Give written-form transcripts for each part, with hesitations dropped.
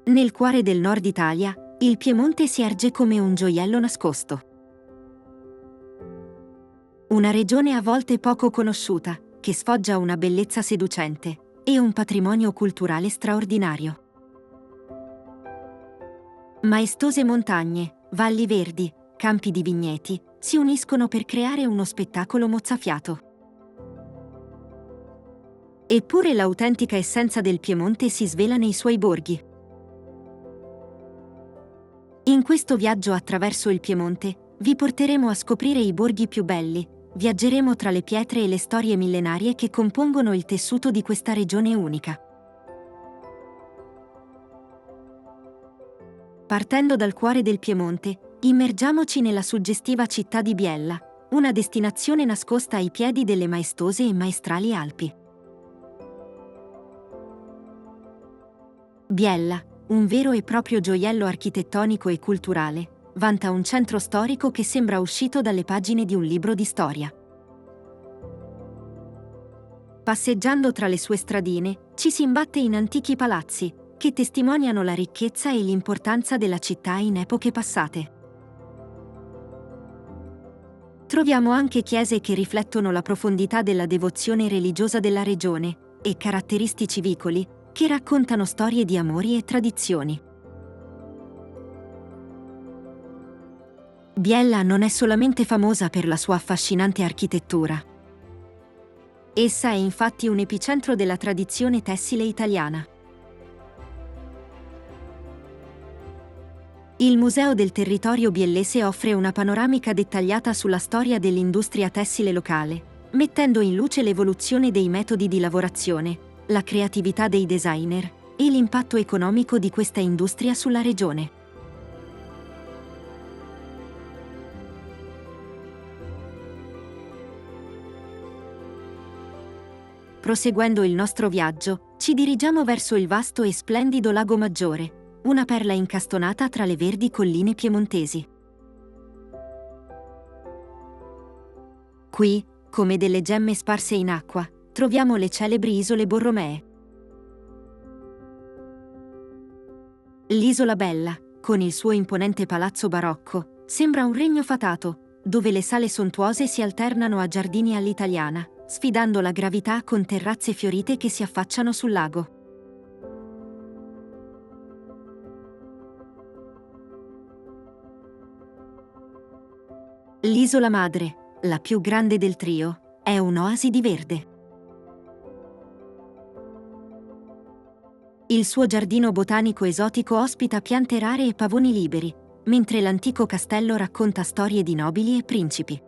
Nel cuore del Nord Italia, il Piemonte si erge come un gioiello nascosto. Una regione a volte poco conosciuta, che sfoggia una bellezza seducente e un patrimonio culturale straordinario. Maestose montagne, valli verdi, campi di vigneti si uniscono per creare uno spettacolo mozzafiato. Eppure l'autentica essenza del Piemonte si svela nei suoi borghi. In questo viaggio attraverso il Piemonte, vi porteremo a scoprire i borghi più belli, viaggeremo tra le pietre e le storie millenarie che compongono il tessuto di questa regione unica. Partendo dal cuore del Piemonte, immergiamoci nella suggestiva città di Biella, una destinazione nascosta ai piedi delle maestose e maestrali Alpi. Biella, un vero e proprio gioiello architettonico e culturale, vanta un centro storico che sembra uscito dalle pagine di un libro di storia. Passeggiando tra le sue stradine, ci si imbatte in antichi palazzi, che testimoniano la ricchezza e l'importanza della città in epoche passate. Troviamo anche chiese che riflettono la profondità della devozione religiosa della regione, e caratteristici vicoli, che raccontano storie di amori e tradizioni. Biella non è solamente famosa per la sua affascinante architettura. Essa è infatti un epicentro della tradizione tessile italiana. Il Museo del Territorio Biellese offre una panoramica dettagliata sulla storia dell'industria tessile locale, mettendo in luce l'evoluzione dei metodi di lavorazione, la creatività dei designer e l'impatto economico di questa industria sulla regione. Proseguendo il nostro viaggio, ci dirigiamo verso il vasto e splendido Lago Maggiore, una perla incastonata tra le verdi colline piemontesi. Qui, come delle gemme sparse in acqua, troviamo le celebri isole Borromee. L'isola Bella, con il suo imponente palazzo barocco, sembra un regno fatato, dove le sale sontuose si alternano a giardini all'italiana, sfidando la gravità con terrazze fiorite che si affacciano sul lago. L'isola madre, la più grande del trio, è un'oasi di verde. Il suo giardino botanico esotico ospita piante rare e pavoni liberi, mentre l'antico castello racconta storie di nobili e principi.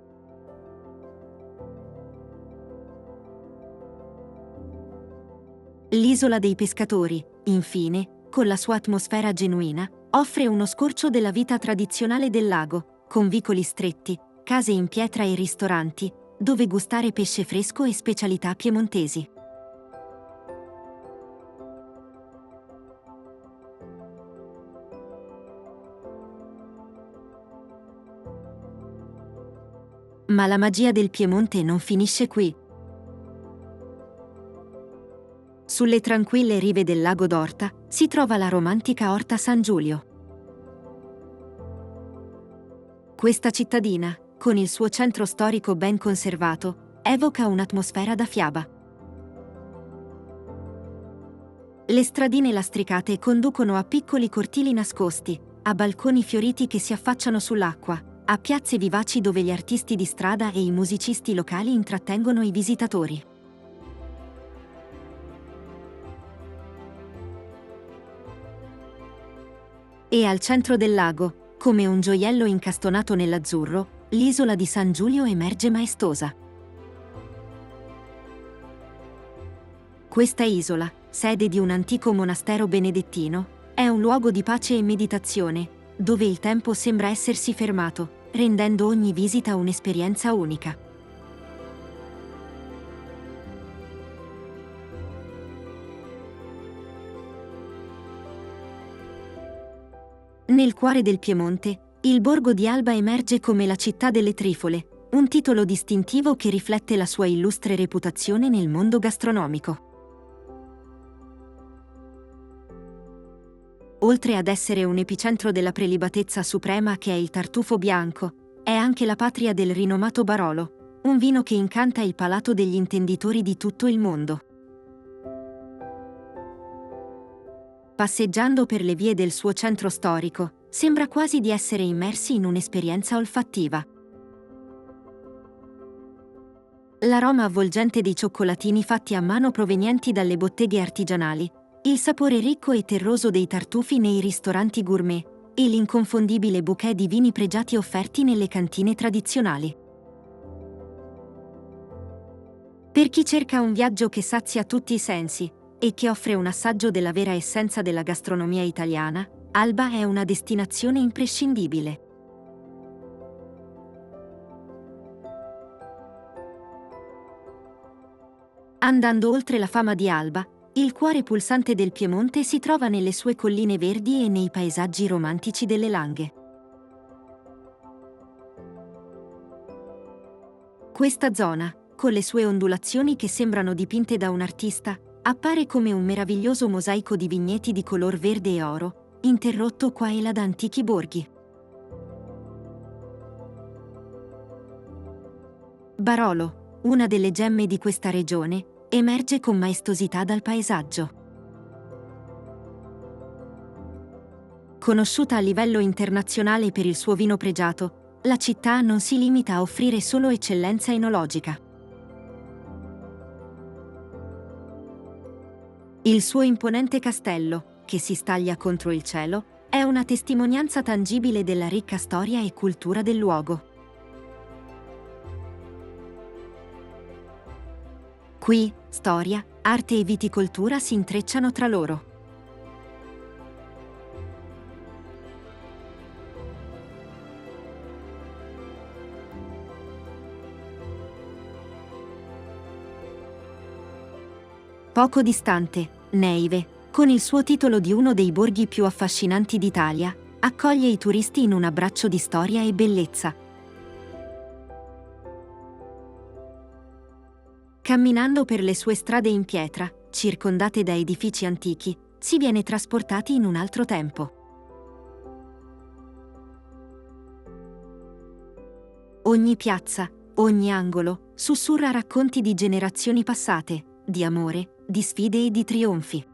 L'isola dei pescatori, infine, con la sua atmosfera genuina, offre uno scorcio della vita tradizionale del lago, con vicoli stretti, case in pietra e ristoranti, dove gustare pesce fresco e specialità piemontesi. Ma la magia del Piemonte non finisce qui. Sulle tranquille rive del lago d'Orta si trova la romantica Orta San Giulio. Questa cittadina, con il suo centro storico ben conservato, evoca un'atmosfera da fiaba. Le stradine lastricate conducono a piccoli cortili nascosti, a balconi fioriti che si affacciano sull'acqua, a piazze vivaci dove gli artisti di strada e i musicisti locali intrattengono i visitatori. E al centro del lago, come un gioiello incastonato nell'azzurro, l'isola di San Giulio emerge maestosa. Questa isola, sede di un antico monastero benedettino, è un luogo di pace e meditazione, dove il tempo sembra essersi fermato, rendendo ogni visita un'esperienza unica. Nel cuore del Piemonte, il borgo di Alba emerge come la città delle trifole, un titolo distintivo che riflette la sua illustre reputazione nel mondo gastronomico. Oltre ad essere un epicentro della prelibatezza suprema che è il tartufo bianco, è anche la patria del rinomato Barolo, un vino che incanta il palato degli intenditori di tutto il mondo. Passeggiando per le vie del suo centro storico, sembra quasi di essere immersi in un'esperienza olfattiva. L'aroma avvolgente dei cioccolatini fatti a mano provenienti dalle botteghe artigianali, il sapore ricco e terroso dei tartufi nei ristoranti gourmet e l'inconfondibile bouquet di vini pregiati offerti nelle cantine tradizionali. Per chi cerca un viaggio che sazia tutti i sensi e che offre un assaggio della vera essenza della gastronomia italiana, Alba è una destinazione imprescindibile. Andando oltre la fama di Alba, il cuore pulsante del Piemonte si trova nelle sue colline verdi e nei paesaggi romantici delle Langhe. Questa zona, con le sue ondulazioni che sembrano dipinte da un artista, appare come un meraviglioso mosaico di vigneti di color verde e oro, interrotto qua e là da antichi borghi. Barolo, una delle gemme di questa regione, emerge con maestosità dal paesaggio. Conosciuta a livello internazionale per il suo vino pregiato, la città non si limita a offrire solo eccellenza enologica. Il suo imponente castello, che si staglia contro il cielo, è una testimonianza tangibile della ricca storia e cultura del luogo. Qui, storia, arte e viticoltura si intrecciano tra loro. Poco distante, Neive, con il suo titolo di uno dei borghi più affascinanti d'Italia, accoglie i turisti in un abbraccio di storia e bellezza. Camminando per le sue strade in pietra, circondate da edifici antichi, si viene trasportati in un altro tempo. Ogni piazza, ogni angolo, sussurra racconti di generazioni passate, di amore, di sfide e di trionfi.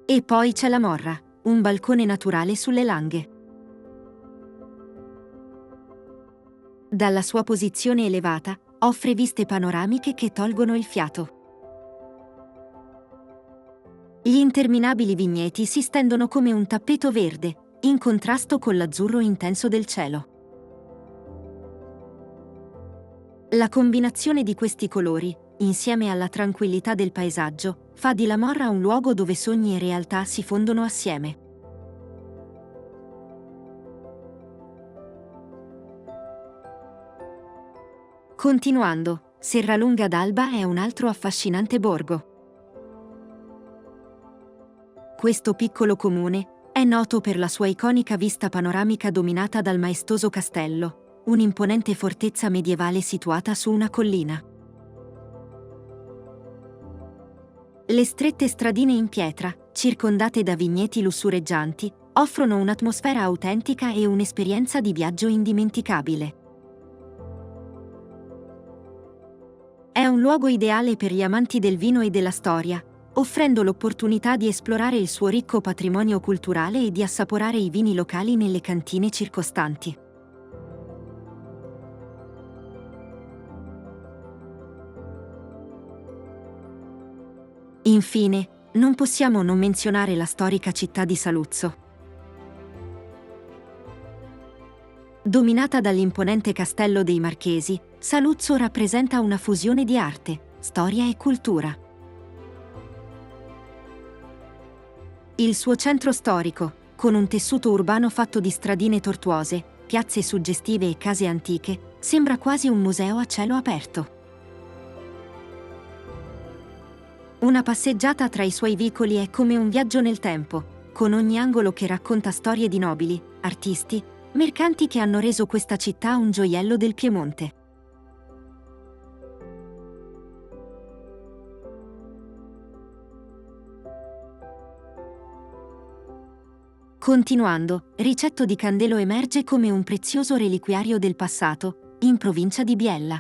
E poi c'è la Morra, un balcone naturale sulle Langhe. Dalla sua posizione elevata, offre viste panoramiche che tolgono il fiato. Gli interminabili vigneti si stendono come un tappeto verde, in contrasto con l'azzurro intenso del cielo. La combinazione di questi colori, insieme alla tranquillità del paesaggio, fa di La Morra un luogo dove sogni e realtà si fondono assieme. Continuando, Serralunga d'Alba è un altro affascinante borgo. Questo piccolo comune è noto per la sua iconica vista panoramica dominata dal maestoso castello, un'imponente fortezza medievale situata su una collina. Le strette stradine in pietra, circondate da vigneti lussureggianti, offrono un'atmosfera autentica e un'esperienza di viaggio indimenticabile. È un luogo ideale per gli amanti del vino e della storia, offrendo l'opportunità di esplorare il suo ricco patrimonio culturale e di assaporare i vini locali nelle cantine circostanti. Infine, non possiamo non menzionare la storica città di Saluzzo. Dominata dall'imponente castello dei Marchesi, Saluzzo rappresenta una fusione di arte, storia e cultura. Il suo centro storico, con un tessuto urbano fatto di stradine tortuose, piazze suggestive e case antiche, sembra quasi un museo a cielo aperto. Una passeggiata tra i suoi vicoli è come un viaggio nel tempo, con ogni angolo che racconta storie di nobili, artisti, mercanti che hanno reso questa città un gioiello del Piemonte. Continuando, Ricetto di Candelo emerge come un prezioso reliquiario del passato, in provincia di Biella.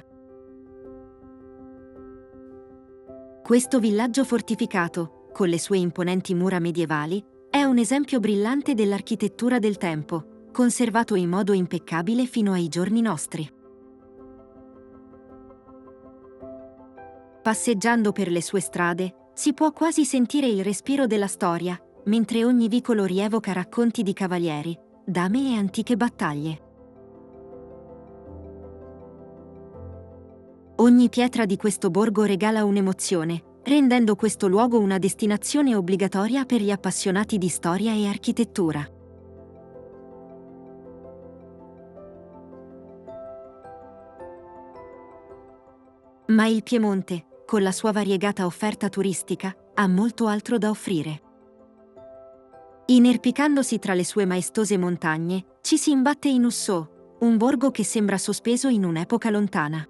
Questo villaggio fortificato, con le sue imponenti mura medievali, è un esempio brillante dell'architettura del tempo, conservato in modo impeccabile fino ai giorni nostri. Passeggiando per le sue strade, si può quasi sentire il respiro della storia, mentre ogni vicolo rievoca racconti di cavalieri, dame e antiche battaglie. Ogni pietra di questo borgo regala un'emozione, rendendo questo luogo una destinazione obbligatoria per gli appassionati di storia e architettura. Ma il Piemonte, con la sua variegata offerta turistica, ha molto altro da offrire. Inerpicandosi tra le sue maestose montagne, ci si imbatte in Ussò, un borgo che sembra sospeso in un'epoca lontana.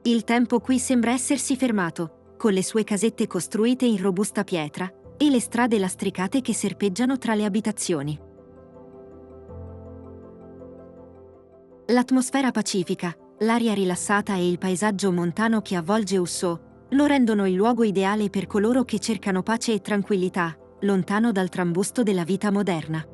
Il tempo qui sembra essersi fermato, con le sue casette costruite in robusta pietra e le strade lastricate che serpeggiano tra le abitazioni. L'atmosfera pacifica, l'aria rilassata e il paesaggio montano che avvolge Ussò lo rendono il luogo ideale per coloro che cercano pace e tranquillità, lontano dal trambusto della vita moderna.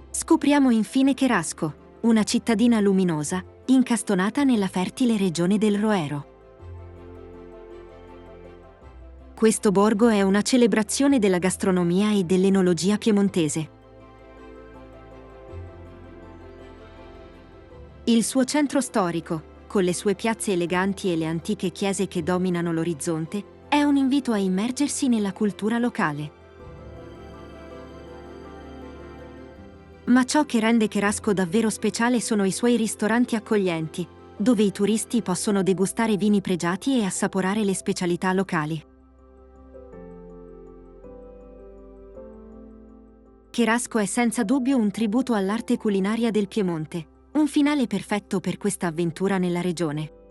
Scopriamo infine Cherasco, una cittadina luminosa, incastonata nella fertile regione del Roero. Questo borgo è una celebrazione della gastronomia e dell'enologia piemontese. Il suo centro storico, con le sue piazze eleganti e le antiche chiese che dominano l'orizzonte, è un invito a immergersi nella cultura locale. Ma ciò che rende Cherasco davvero speciale sono i suoi ristoranti accoglienti, dove i turisti possono degustare vini pregiati e assaporare le specialità locali. Cherasco è senza dubbio un tributo all'arte culinaria del Piemonte, un finale perfetto per questa avventura nella regione.